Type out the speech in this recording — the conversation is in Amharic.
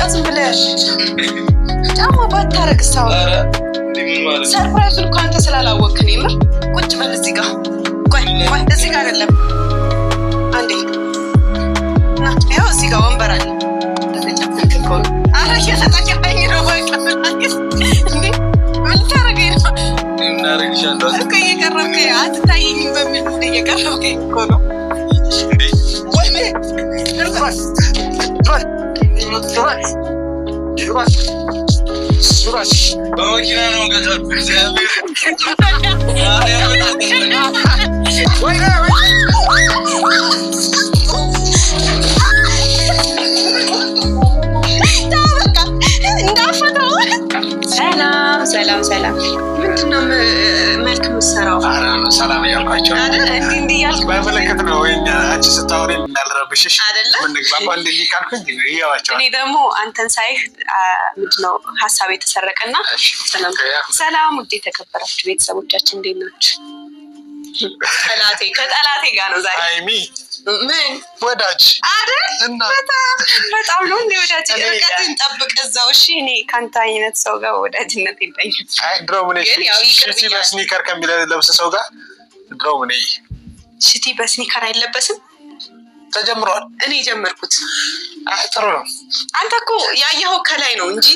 ዝም ብለህ ጫማ ባታረግሳው ሰርፕራይዙን እኮ አንተ ስላላወቅህ ነው። የምር ቁጭ በል እዚህ ጋር ቆይ እዚህ ጋር አይደለም አንዴ እና ያው እዚህ ጋር ወንበር አለ ተጨፍልከው አረ እየተጠቀመኝ ነው በቃ እንዴ ምን ታረገኝ ነው እናረግሻለሁ እኮ እየቀረብከኝ አትታየኝም በሚል እየቀረብከኝ እኮ ነው ወይኔ ድረስ በመኪና ነው ገዛት እግዚአብሔር ሰላም ምንድነው መልክ ምሰራው ሰላም ያልኳቸው አይደል እንዴ ያልኩ ባይመለከት ነው ወይኛ አንቺ ስታወሪ እናልረብሽሽ አይደል ምን ግባባ እንዴ ካልኩኝ ይያዋቸው እኔ ደግሞ አንተን ሳይህ ምንድነው ሐሳብ የተሰረቀና ሰላም ውዴ ተከበራችሁ ቤተሰቦቻችን እንዴት ናችሁ ከጠላቴ ጋር ነው ዛሬ አይሚ ምን ወዳጅ አይደል እና በጣም ነው እንዴ ወዳጅ እርቀትን ጠብቅ እዛው እሺ እኔ ካንተ አይነት ሰው ጋር ወዳጅነት የለኝም አይ ድሮም ነኝ ሽቲ በስኒከር ከሚለብስ ሰው ጋር ድሮም ነኝ ሽቲ በስኒከር አይለበስም ተጀምሯል እኔ ጀመርኩት ጥሩ ነው አንተ እኮ ያየኸው ከላይ ነው እንጂ